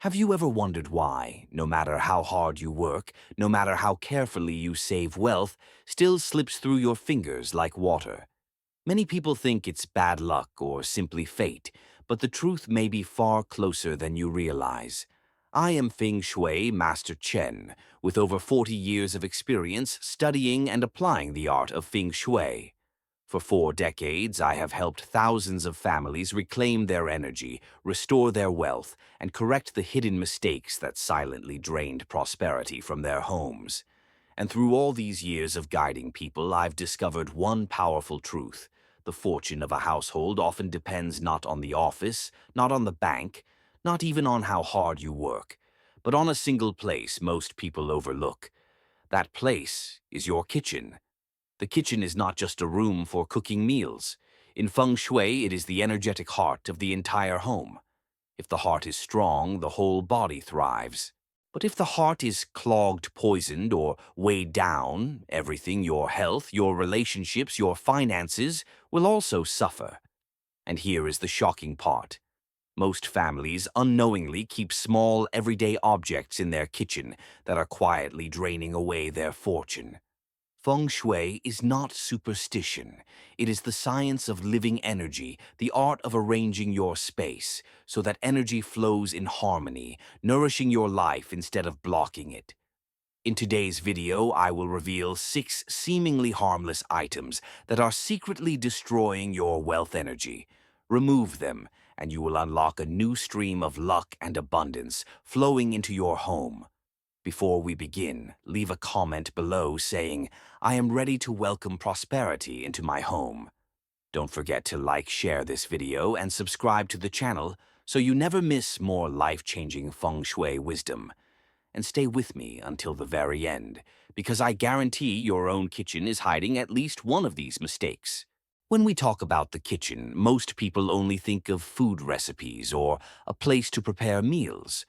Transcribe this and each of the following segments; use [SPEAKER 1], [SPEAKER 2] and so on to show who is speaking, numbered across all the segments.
[SPEAKER 1] Have you ever wondered why, no matter how hard you work, no matter how carefully you save wealth, still slips through your fingers like water? Many people think it's bad luck or simply fate, but the truth may be far closer than you realize. I am Feng Shui Master Chen, with over 40 years of experience studying and applying the art of Feng Shui. For 4 decades, I have helped thousands of families reclaim their energy, restore their wealth, and correct the hidden mistakes that silently drained prosperity from their homes. And through all these years of guiding people, I've discovered one powerful truth. The fortune of a household often depends not on the office, not on the bank, not even on how hard you work, but on a single place most people overlook. That place is your kitchen. The kitchen is not just a room for cooking meals. In Feng Shui, it is the energetic heart of the entire home. If the heart is strong, the whole body thrives. But if the heart is clogged, poisoned, or weighed down, everything, your health, your relationships, your finances, will also suffer. And here is the shocking part. Most families unknowingly keep small, everyday objects in their kitchen that are quietly draining away their fortune. Feng Shui is not superstition. It is the science of living energy, the art of arranging your space so that energy flows in harmony, nourishing your life instead of blocking it. In today's video, I will reveal 6 seemingly harmless items that are secretly destroying your wealth energy. Remove them, and you will unlock a new stream of luck and abundance flowing into your home. Before we begin, leave a comment below saying, "I am ready to welcome prosperity into my home." Don't forget to like, share this video, and subscribe to the channel so you never miss more life-changing Feng Shui wisdom. And stay with me until the very end, because I guarantee your own kitchen is hiding at least one of these mistakes. When we talk about the kitchen, most people only think of food recipes or a place to prepare meals.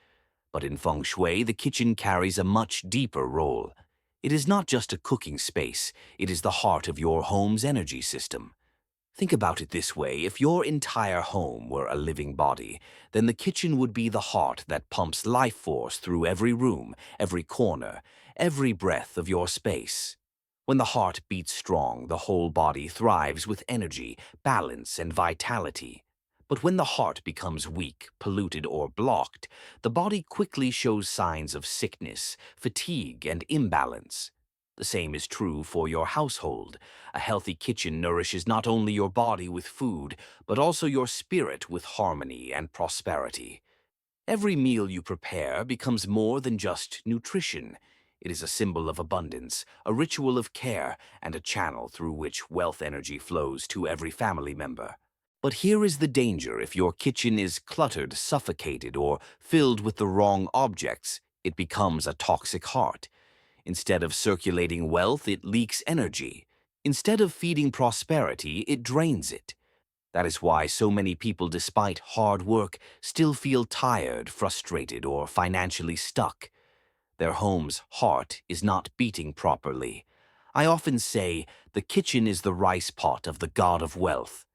[SPEAKER 1] But in Feng Shui, the kitchen carries a much deeper role. It is not just a cooking space, it is the heart of your home's energy system. Think about it this way: if your entire home were a living body, then the kitchen would be the heart that pumps life force through every room, every corner, every breath of your space. When the heart beats strong, the whole body thrives with energy, balance, and vitality. But when the heart becomes weak, polluted, or blocked, the body quickly shows signs of sickness, fatigue, and imbalance. The same is true for your household. A healthy kitchen nourishes not only your body with food, but also your spirit with harmony and prosperity. Every meal you prepare becomes more than just nutrition. It is a symbol of abundance, a ritual of care, and a channel through which wealth energy flows to every family member. But here is the danger: if your kitchen is cluttered, suffocated, or filled with the wrong objects, it becomes a toxic heart. Instead of circulating wealth, it leaks energy. Instead of feeding prosperity, it drains it. That is why so many people, despite hard work, still feel tired, frustrated, or financially stuck. Their home's heart is not beating properly. I often say the kitchen is the rice pot of the god of wealth.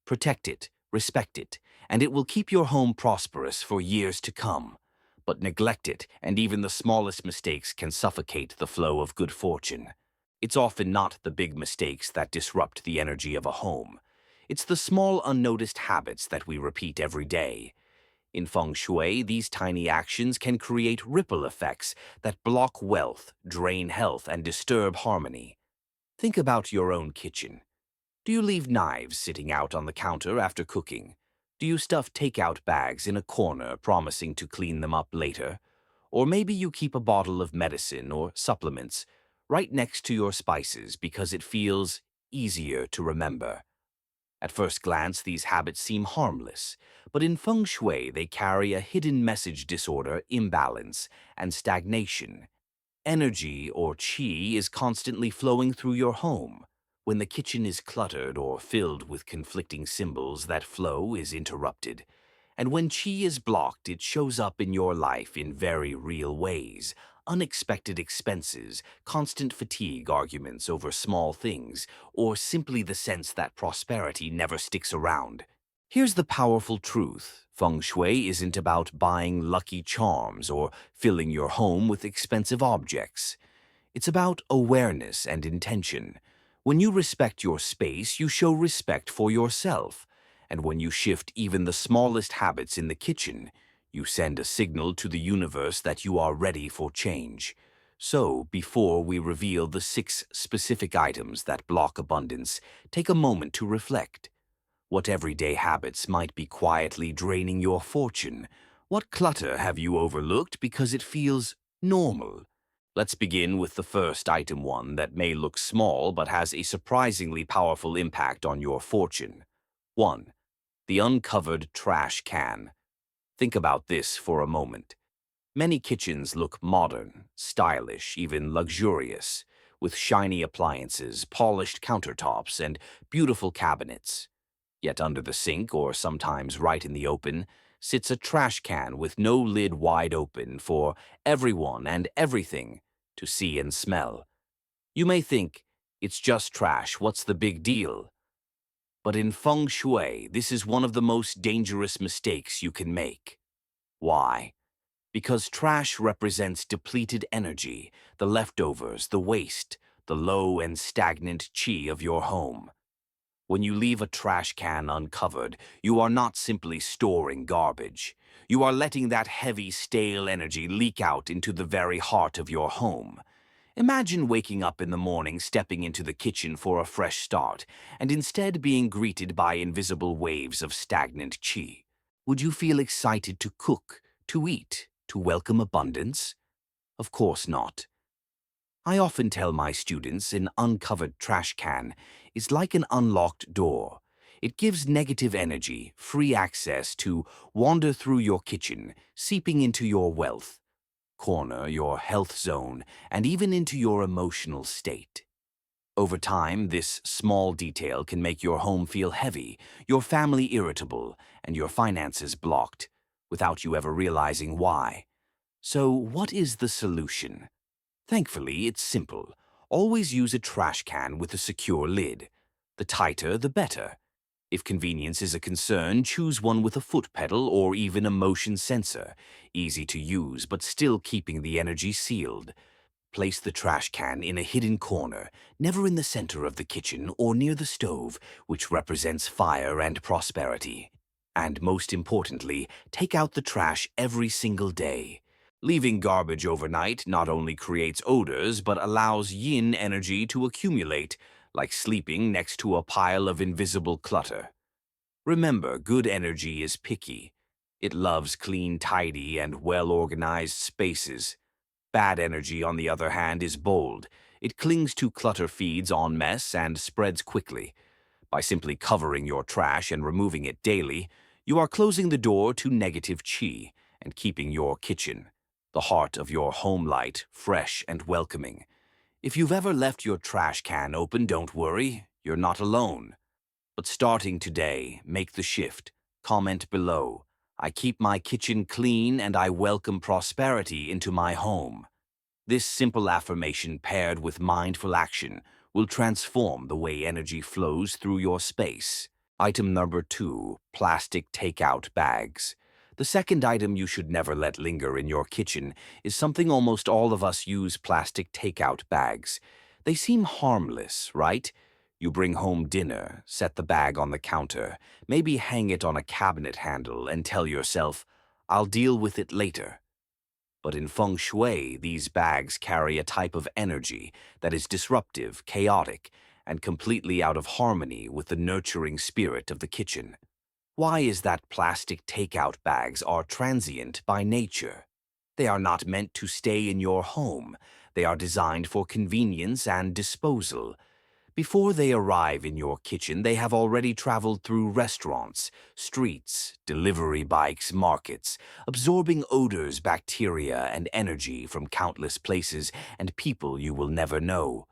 [SPEAKER 1] Protect it, respect it, and it will keep your home prosperous for years to come. But neglect it, and even the smallest mistakes can suffocate the flow of good fortune. It's often not the big mistakes that disrupt the energy of a home. It's the small, unnoticed habits that we repeat every day. In Feng Shui, these tiny actions can create ripple effects that block wealth, drain health, and disturb harmony. Think about your own kitchen. Do you leave knives sitting out on the counter after cooking? Do you stuff takeout bags in a corner, promising to clean them up later? Or maybe you keep a bottle of medicine or supplements right next to your spices because it feels easier to remember. At first glance, these habits seem harmless, but in Feng Shui, they carry a hidden message: disorder, imbalance, and stagnation. Energy, or qi, is constantly flowing through your home. When the kitchen is cluttered or filled with conflicting symbols, that flow is interrupted. And when qi is blocked, it shows up in your life in very real ways: unexpected expenses, constant fatigue, arguments over small things, or simply the sense that prosperity never sticks around. Here's the powerful truth: Feng Shui isn't about buying lucky charms or filling your home with expensive objects. It's about awareness and intention. When you respect your space, you show respect for yourself. And when you shift even the smallest habits in the kitchen, you send a signal to the universe that you are ready for change. So, before we reveal the 6 specific items that block abundance, take a moment to reflect. What everyday habits might be quietly draining your fortune? What clutter have you overlooked because it feels normal? Let's begin with the first item, one that may look small but has a surprisingly powerful impact on your fortune. 1. The uncovered trash can. Think about this for a moment. Many kitchens look modern, stylish, even luxurious, with shiny appliances, polished countertops, and beautiful cabinets. Yet under the sink, or sometimes right in the open, sits a trash can with no lid wide open for everyone and everything to see and smell. You may think, it's just trash, what's the big deal? But in Feng Shui, this is one of the most dangerous mistakes you can make. Why? Because trash represents depleted energy, the leftovers, the waste, the low and stagnant chi of your home. When you leave a trash can uncovered, you are not simply storing garbage. You are letting that heavy, stale energy leak out into the very heart of your home. Imagine waking up in the morning, stepping into the kitchen for a fresh start, and instead being greeted by invisible waves of stagnant chi. Would you feel excited to cook, to eat, to welcome abundance? Of course not. I often tell my students an uncovered trash can is like an unlocked door. It gives negative energy free access to wander through your kitchen, seeping into your wealth, corner, your health zone, and even into your emotional state. Over time, this small detail can make your home feel heavy, your family irritable, and your finances blocked, without you ever realizing why. So, what is the solution? Thankfully, it's simple. Always use a trash can with a secure lid. The tighter, the better. If convenience is a concern, choose one with a foot pedal or even a motion sensor. Easy to use, but still keeping the energy sealed. Place the trash can in a hidden corner, never in the center of the kitchen or near the stove, which represents fire and prosperity. And most importantly, take out the trash every single day. Leaving garbage overnight not only creates odors but allows yin energy to accumulate, like sleeping next to a pile of invisible clutter. Remember, good energy is picky. It loves clean, tidy, and well-organized spaces. Bad energy, on the other hand, is bold. It clings to clutter, feeds on mess, and spreads quickly. By simply covering your trash and removing it daily, you are closing the door to negative chi and keeping your kitchen, the heart of your home light, fresh and welcoming. If you've ever left your trash can open, don't worry, you're not alone. But starting today, make the shift. Comment below. I keep my kitchen clean and I welcome prosperity into my home. This simple affirmation paired with mindful action will transform the way energy flows through your space. Item number 2, plastic takeout bags. The second item you should never let linger in your kitchen is something almost all of us use: plastic takeout bags. They seem harmless, right? You bring home dinner, set the bag on the counter, maybe hang it on a cabinet handle and tell yourself, I'll deal with it later. But in Feng Shui, these bags carry a type of energy that is disruptive, chaotic, and completely out of harmony with the nurturing spirit of the kitchen. Why is that plastic takeout bags are transient by nature? They are not meant to stay in your home. They are designed for convenience and disposal. Before they arrive in your kitchen, they have already traveled through restaurants, streets, delivery bikes, markets, absorbing odors, bacteria, and energy from countless places and people you will never know.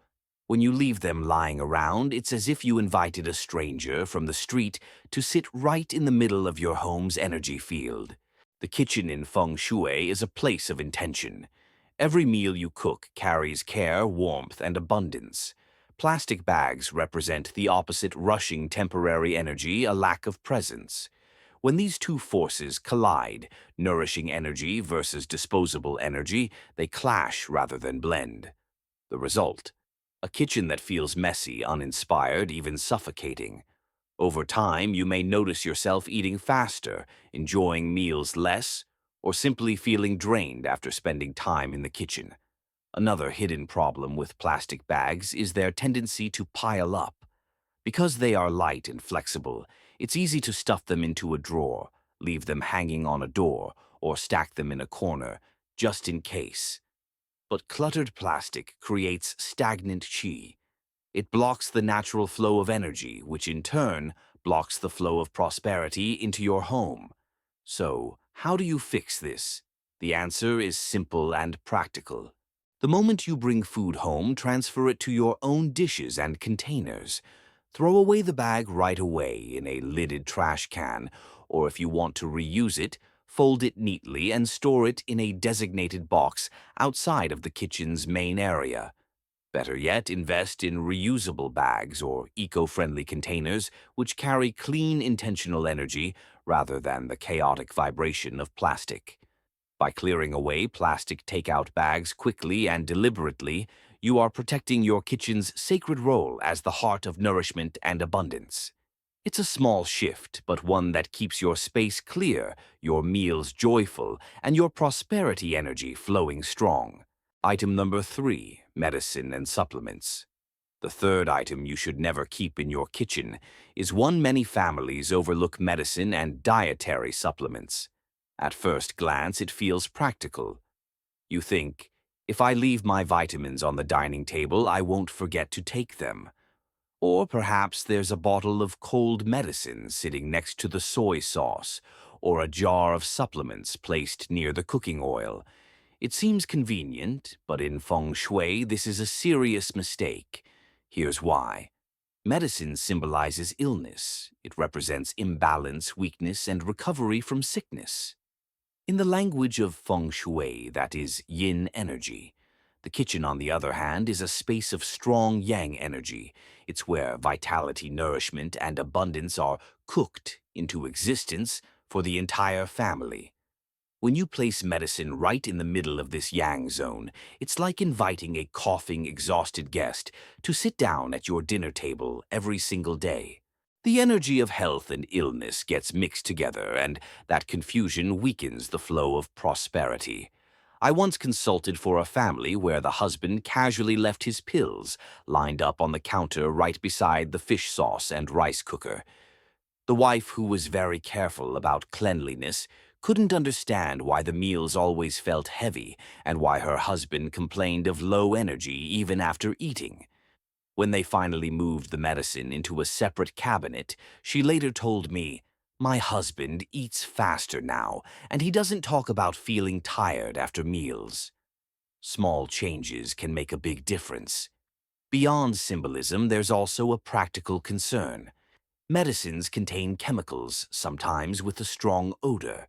[SPEAKER 1] When you leave them lying around, it's as if you invited a stranger from the street to sit right in the middle of your home's energy field. The kitchen in Feng Shui is a place of intention. Every meal you cook carries care, warmth, and abundance. Plastic bags represent the opposite: rushing, temporary energy, a lack of presence. When these two forces collide, nourishing energy versus disposable energy, they clash rather than blend. The result? A kitchen that feels messy, uninspired, even suffocating. Over time, you may notice yourself eating faster, enjoying meals less, or simply feeling drained after spending time in the kitchen. Another hidden problem with plastic bags is their tendency to pile up. Because they are light and flexible, it's easy to stuff them into a drawer, leave them hanging on a door, or stack them in a corner, just in case. But cluttered plastic creates stagnant chi. It blocks the natural flow of energy, which in turn blocks the flow of prosperity into your home. So, how do you fix this? The answer is simple and practical. The moment you bring food home, transfer it to your own dishes and containers. Throw away the bag right away in a lidded trash can, or if you want to reuse it, fold it neatly and store it in a designated box outside of the kitchen's main area. Better yet, invest in reusable bags or eco-friendly containers which carry clean, intentional energy rather than the chaotic vibration of plastic. By clearing away plastic takeout bags quickly and deliberately, you are protecting your kitchen's sacred role as the heart of nourishment and abundance. It's a small shift, but one that keeps your space clear, your meals joyful, and your prosperity energy flowing strong. Item number 3, medicine and supplements. The third item you should never keep in your kitchen is one many families overlook: medicine and dietary supplements. At first glance, it feels practical. You think, if I leave my vitamins on the dining table, I won't forget to take them. Or perhaps there's a bottle of cold medicine sitting next to the soy sauce, or a jar of supplements placed near the cooking oil. It seems convenient, but in Feng Shui, this is a serious mistake. Here's why. Medicine symbolizes illness. It represents imbalance, weakness, and recovery from sickness. In the language of Feng Shui, that is yin energy. The kitchen, on the other hand, is a space of strong yang energy. It's where vitality, nourishment, and abundance are cooked into existence for the entire family. When you place medicine right in the middle of this yang zone, it's like inviting a coughing, exhausted guest to sit down at your dinner table every single day. The energy of health and illness gets mixed together, and that confusion weakens the flow of prosperity. I once consulted for a family where the husband casually left his pills lined up on the counter right beside the fish sauce and rice cooker. The wife, who was very careful about cleanliness, couldn't understand why the meals always felt heavy and why her husband complained of low energy even after eating. When they finally moved the medicine into a separate cabinet, she later told me, "My husband eats faster now, and he doesn't talk about feeling tired after meals." Small changes can make a big difference. Beyond symbolism, there's also a practical concern. Medicines contain chemicals, sometimes with a strong odor.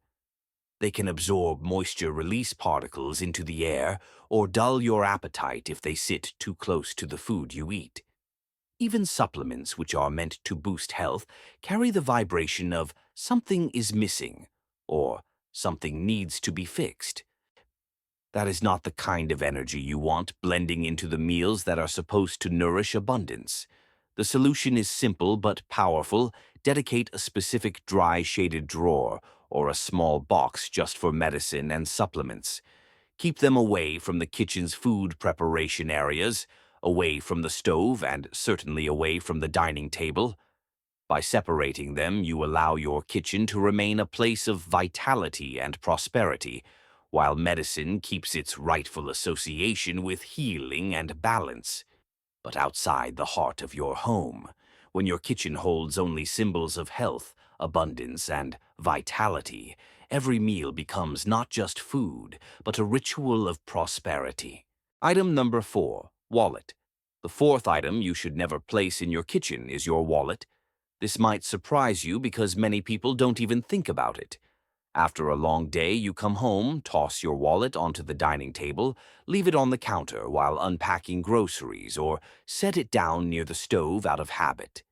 [SPEAKER 1] They can absorb moisture release particles into the air or dull your appetite if they sit too close to the food you eat. Even supplements, which are meant to boost health, carry the vibration of something is missing or something needs to be fixed. That is not the kind of energy you want blending into the meals that are supposed to nourish abundance. The solution is simple but powerful. Dedicate a specific dry shaded drawer or a small box just for medicine and supplements. Keep them away from the kitchen's food preparation areas, away from the stove, and certainly away from the dining table. By separating them, you allow your kitchen to remain a place of vitality and prosperity, while medicine keeps its rightful association with healing and balance. But outside the heart of your home, when your kitchen holds only symbols of health, abundance, and vitality, every meal becomes not just food, but a ritual of prosperity. Item number 4, wallet. The fourth item you should never place in your kitchen is your wallet. This might surprise you because many people don't even think about it. After a long day, you come home, toss your wallet onto the dining table, leave it on the counter while unpacking groceries, or set it down near the stove out of habit.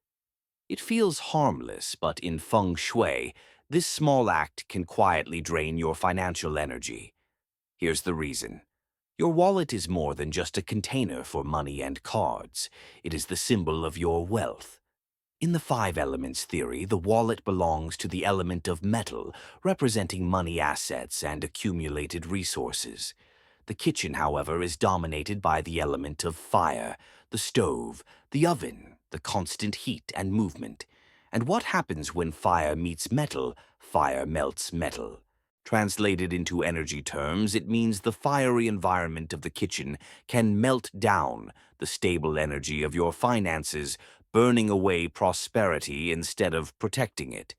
[SPEAKER 1] It feels harmless, but in Feng Shui, This small act can quietly drain your financial energy. Here's the reason. Your wallet is more than just a container for money and cards. It is the symbol of your wealth. In the five elements theory, the wallet belongs to the element of metal, representing money assets and accumulated resources. The kitchen, however, is dominated by the element of fire, the stove, the oven, the constant heat and movement. And what happens when fire meets metal? Fire melts metal. Translated into energy terms, it means the fiery environment of the kitchen can melt down the stable energy of your finances, burning away prosperity instead of protecting it.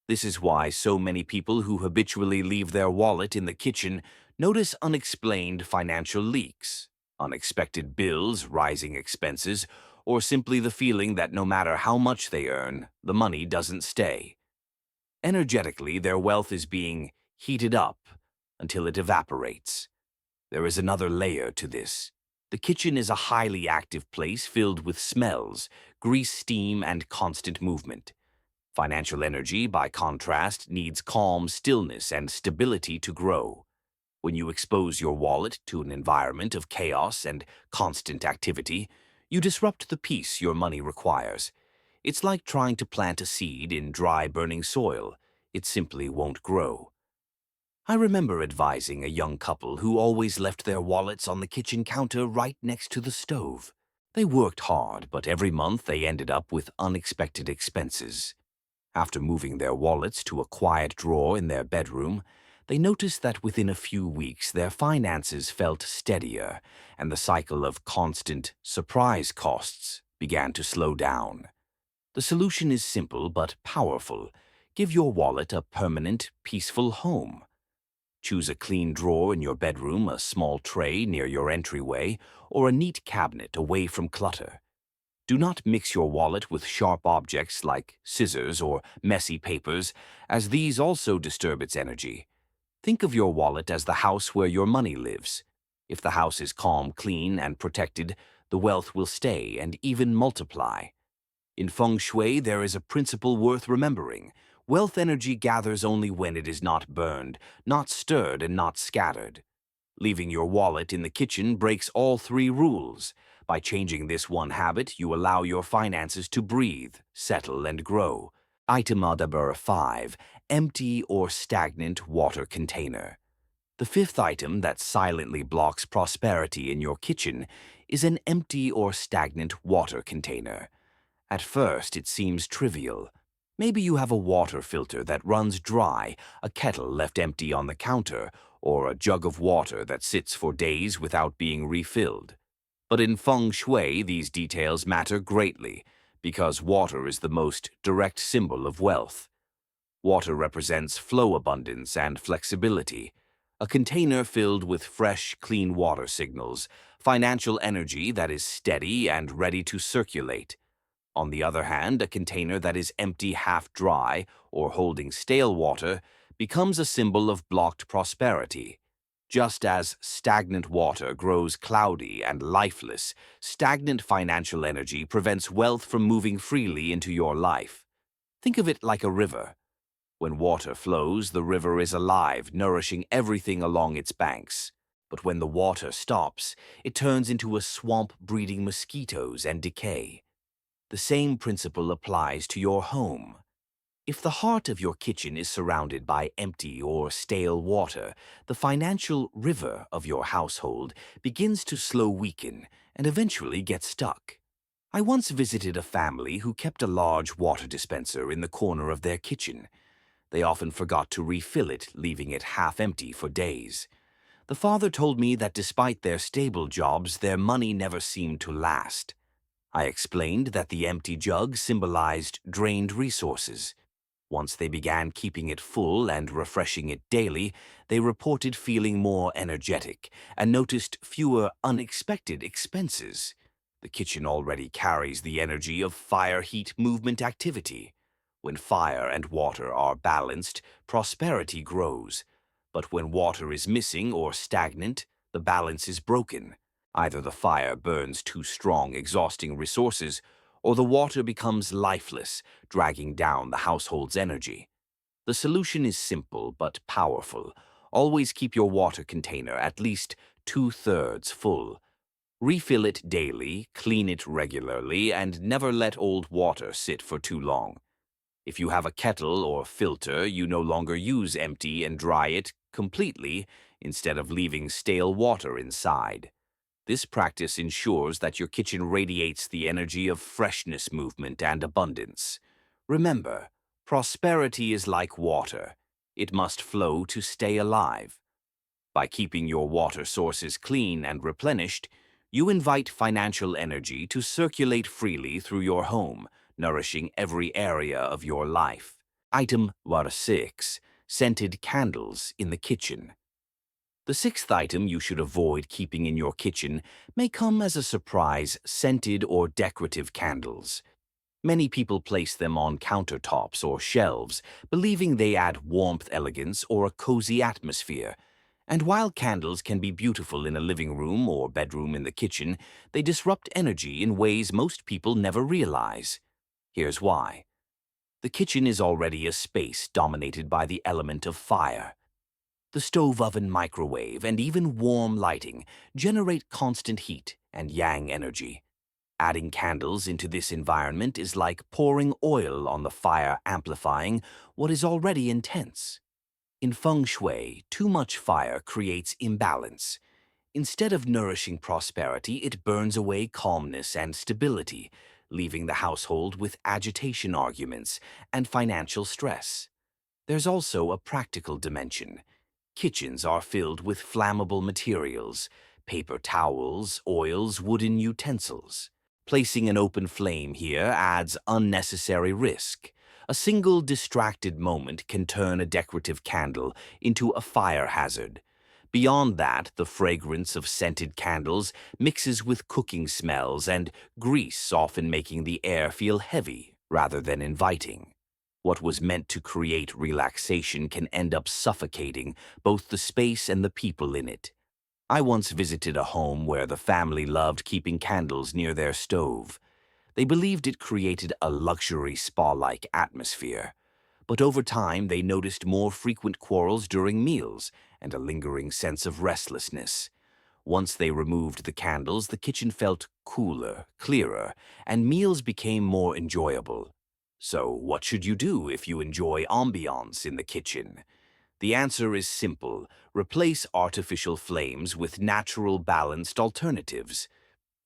[SPEAKER 1] This is why so many people who habitually leave their wallet in the kitchen notice unexplained financial leaks, unexpected bills, rising expenses, or simply the feeling that no matter how much they earn, the money doesn't stay. Energetically, their wealth is being heated up until it evaporates. There is another layer to this. The kitchen is a highly active place filled with smells, grease, steam, and constant movement. Financial energy, by contrast, needs calm, stillness, and stability to grow. When you expose your wallet to an environment of chaos and constant activity, you disrupt the peace your money requires. It's like trying to plant a seed in dry, burning soil. It simply won't grow. I remember advising a young couple who always left their wallets on the kitchen counter right next to the stove. They worked hard, but every month they ended up with unexpected expenses. After moving their wallets to a quiet drawer in their bedroom, they noticed that within a few weeks their finances felt steadier, and the cycle of constant surprise costs began to slow down. The solution is simple but powerful. Give your wallet a permanent, peaceful home. Choose a clean drawer in your bedroom, a small tray near your entryway, or a neat cabinet away from clutter. Do not mix your wallet with sharp objects like scissors or messy papers, as these also disturb its energy. Think of your wallet as the house where your money lives. If the house is calm, clean, and protected, the wealth will stay and even multiply. In Feng Shui, there is a principle worth remembering. Wealth energy gathers only when it is not burned, not stirred, and not scattered. Leaving your wallet in the kitchen breaks all three rules. By changing this one habit, you allow your finances to breathe, settle, and grow. Item number 5. Empty or stagnant water container. The fifth item that silently blocks prosperity in your kitchen is an empty or stagnant water container. At first, it seems trivial. Maybe you have a water filter that runs dry, a kettle left empty on the counter, or a jug of water that sits for days without being refilled. But in Feng Shui, these details matter greatly, because water is the most direct symbol of wealth. Water represents flow abundance and flexibility. A container filled with fresh, clean water signals financial energy that is steady and ready to circulate. On the other hand, a container that is empty, half dry, or holding stale water becomes a symbol of blocked prosperity. Just as stagnant water grows cloudy and lifeless, stagnant financial energy prevents wealth from moving freely into your life. Think of it like a river. When water flows, the river is alive, nourishing everything along its banks. But when the water stops, it turns into a swamp breeding mosquitoes and decay. The same principle applies to your home. If the heart of your kitchen is surrounded by empty or stale water, the financial river of your household begins to slow weaken and eventually get stuck. I once visited a family who kept a large water dispenser in the corner of their kitchen. They often forgot to refill it, leaving it half empty for days. The father told me that despite their stable jobs, their money never seemed to last. I explained that the empty jug symbolized drained resources. Once they began keeping it full and refreshing it daily, they reported feeling more energetic and noticed fewer unexpected expenses. The kitchen already carries the energy of fire, heat, movement, activity. When fire and water are balanced, prosperity grows. But when water is missing or stagnant, the balance is broken. Either the fire burns too strong, exhausting resources, or the water becomes lifeless, dragging down the household's energy. The solution is simple but powerful. Always keep your water container at least 2/3 full. Refill it daily, clean it regularly, and never let old water sit for too long. If you have a kettle or filter, you no longer use empty and dry it completely instead of leaving stale water inside. This practice ensures that your kitchen radiates the energy of freshness, movement, and abundance. Remember, prosperity is like water. It must flow to stay alive. By keeping your water sources clean and replenished, you invite financial energy to circulate freely through your home, nourishing every area of your life. Item number 6. Scented candles in the kitchen. The sixth item you should avoid keeping in your kitchen may come as a surprise: scented or decorative candles. Many people place them on countertops or shelves, believing they add warmth, elegance, or a cozy atmosphere. And while candles can be beautiful in a living room or bedroom in the kitchen, they disrupt energy in ways most people never realize. Here's why. The kitchen is already a space dominated by the element of fire. The stove, oven, microwave, and even warm lighting generate constant heat and yang energy. Adding candles into this environment is like pouring oil on the fire, amplifying what is already intense. In Feng Shui, too much fire creates imbalance. Instead of nourishing prosperity, it burns away calmness and stability, leaving the household with agitation, arguments, and financial stress. There's also a practical dimension. Kitchens are filled with flammable materials: paper towels, oils, wooden utensils. Placing an open flame here adds unnecessary risk. A single distracted moment can turn a decorative candle into a fire hazard. Beyond that, the fragrance of scented candles mixes with cooking smells and grease, often making the air feel heavy rather than inviting. What was meant to create relaxation can end up suffocating both the space and the people in it. I once visited a home where the family loved keeping candles near their stove. They believed it created a luxury spa-like atmosphere. But over time, they noticed more frequent quarrels during meals and a lingering sense of restlessness. Once they removed the candles, the kitchen felt cooler, clearer, and meals became more enjoyable. So, what should you do if you enjoy ambiance in the kitchen? The answer is simple: replace artificial flames with natural, balanced alternatives.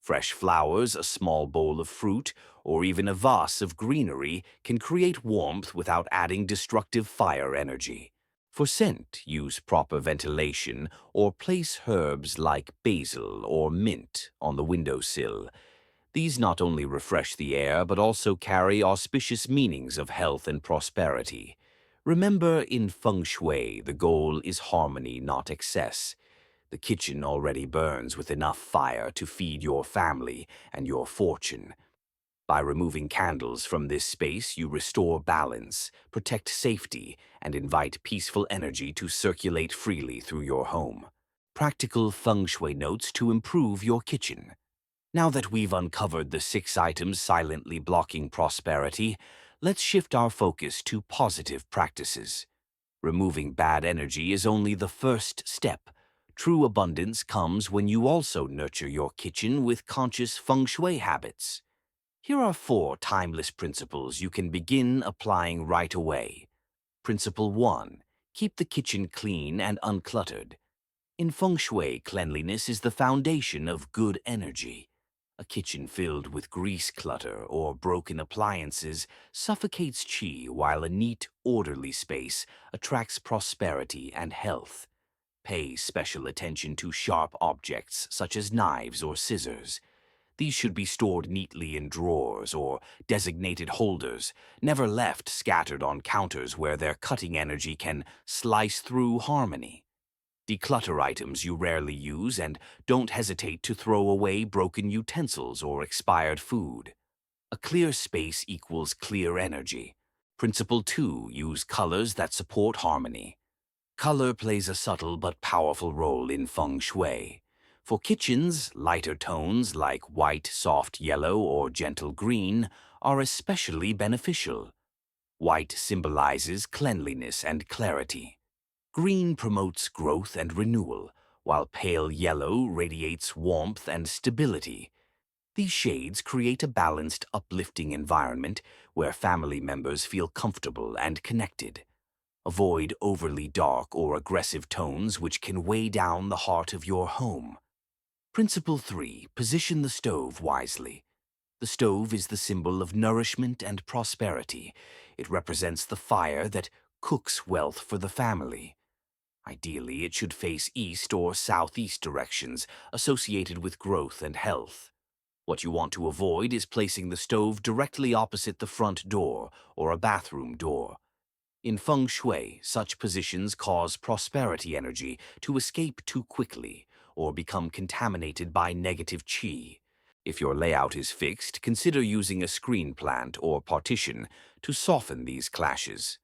[SPEAKER 1] Fresh flowers, a small bowl of fruit, or even a vase of greenery can create warmth without adding destructive fire energy. For scent, use proper ventilation or place herbs like basil or mint on the windowsill. These not only refresh the air but also carry auspicious meanings of health and prosperity. Remember, in Feng Shui, the goal is harmony, not excess. The kitchen already burns with enough fire to feed your family and your fortune. By removing candles from this space, you restore balance, protect safety, and invite peaceful energy to circulate freely through your home. Practical Feng Shui notes to improve your kitchen. Now that we've uncovered the 6 items silently blocking prosperity, let's shift our focus to positive practices. Removing bad energy is only the first step. True abundance comes when you also nurture your kitchen with conscious Feng Shui habits. Here are 4 timeless principles you can begin applying right away. Principle 1. Keep the kitchen clean and uncluttered. In Feng Shui, cleanliness is the foundation of good energy. A kitchen filled with grease clutter or broken appliances suffocates qi, while a neat, orderly space attracts prosperity and health. Pay special attention to sharp objects such as knives or scissors. These should be stored neatly in drawers or designated holders, never left scattered on counters where their cutting energy can slice through harmony. Declutter items you rarely use and don't hesitate to throw away broken utensils or expired food. A clear space equals clear energy. Principle 2. Use colors that support harmony. Color plays a subtle but powerful role in Feng Shui. For kitchens, lighter tones like white, soft yellow, or gentle green are especially beneficial. White symbolizes cleanliness and clarity. Green promotes growth and renewal, while pale yellow radiates warmth and stability. These shades create a balanced, uplifting environment where family members feel comfortable and connected. Avoid overly dark or aggressive tones which can weigh down the heart of your home. Principle 3. Position the stove wisely. The stove is the symbol of nourishment and prosperity. It represents the fire that cooks wealth for the family. Ideally, it should face east or southeast directions, associated with growth and health. What you want to avoid is placing the stove directly opposite the front door or a bathroom door. In Feng Shui, such positions cause prosperity energy to escape too quickly or become contaminated by negative qi. If your layout is fixed, consider using a screen plant or partition to soften these clashes.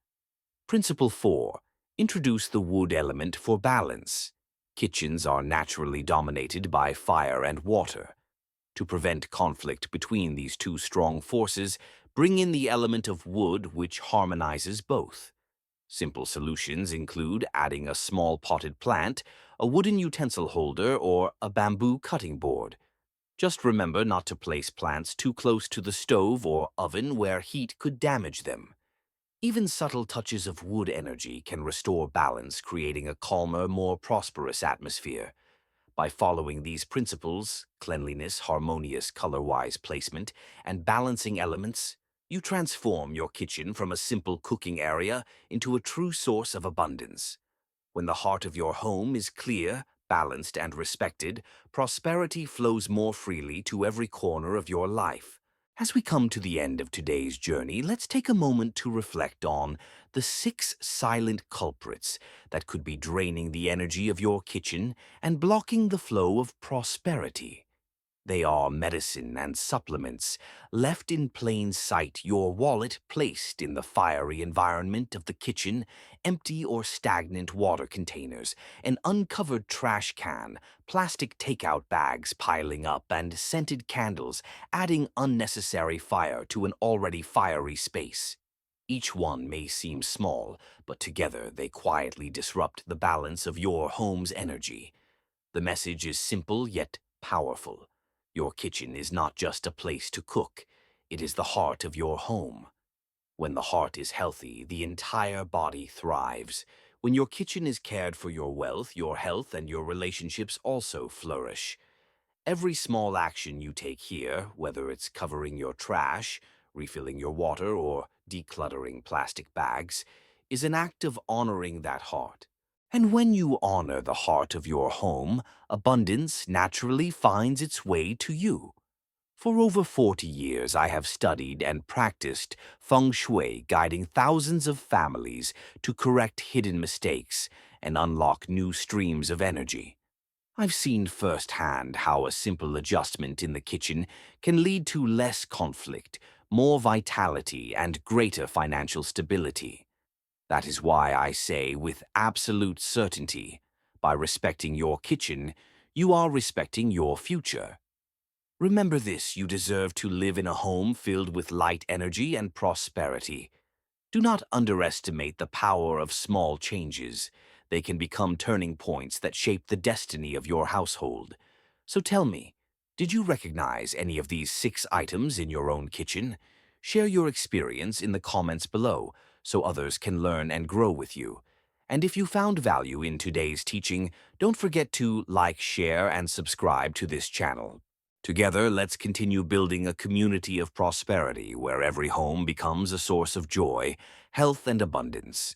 [SPEAKER 1] Principle 4. Introduce the wood element for balance. Kitchens are naturally dominated by fire and water. To prevent conflict between these two strong forces, bring in the element of wood which harmonizes both. Simple solutions include adding a small potted plant, a wooden utensil holder, or a bamboo cutting board. Just remember not to place plants too close to the stove or oven where heat could damage them. Even subtle touches of wood energy can restore balance, creating a calmer, more prosperous atmosphere. By following these principles, cleanliness, harmonious color-wise placement, and balancing elements, you transform your kitchen from a simple cooking area into a true source of abundance. When the heart of your home is clear, balanced, and respected, prosperity flows more freely to every corner of your life. As we come to the end of today's journey, let's take a moment to reflect on the 6 silent culprits that could be draining the energy of your kitchen and blocking the flow of prosperity. They are medicine and supplements, left in plain sight, your wallet placed in the fiery environment of the kitchen, empty or stagnant water containers, an uncovered trash can, plastic takeout bags piling up, and scented candles, adding unnecessary fire to an already fiery space. Each one may seem small, but together they quietly disrupt the balance of your home's energy. The message is simple yet powerful. Your kitchen is not just a place to cook, it is the heart of your home. When the heart is healthy, the entire body thrives. When your kitchen is cared for, your wealth, your health, and your relationships also flourish. Every small action you take here, whether it's covering your trash, refilling your water, or decluttering plastic bags, is an act of honoring that heart. And when you honor the heart of your home, abundance naturally finds its way to you. For over 40 years, I have studied and practiced Feng Shui, guiding thousands of families to correct hidden mistakes and unlock new streams of energy. I've seen firsthand how a simple adjustment in the kitchen can lead to less conflict, more vitality, and greater financial stability. That is why I say with absolute certainty, by respecting your kitchen, you are respecting your future. Remember this, you deserve to live in a home filled with light energy and prosperity. Do not underestimate the power of small changes. They can become turning points that shape the destiny of your household. So tell me, did you recognize any of these 6 items in your own kitchen? Share your experience in the comments below so others can learn and grow with you. And if you found value in today's teaching, don't forget to like, share, and subscribe to this channel. Together, let's continue building a community of prosperity where every home becomes a source of joy, health, and abundance.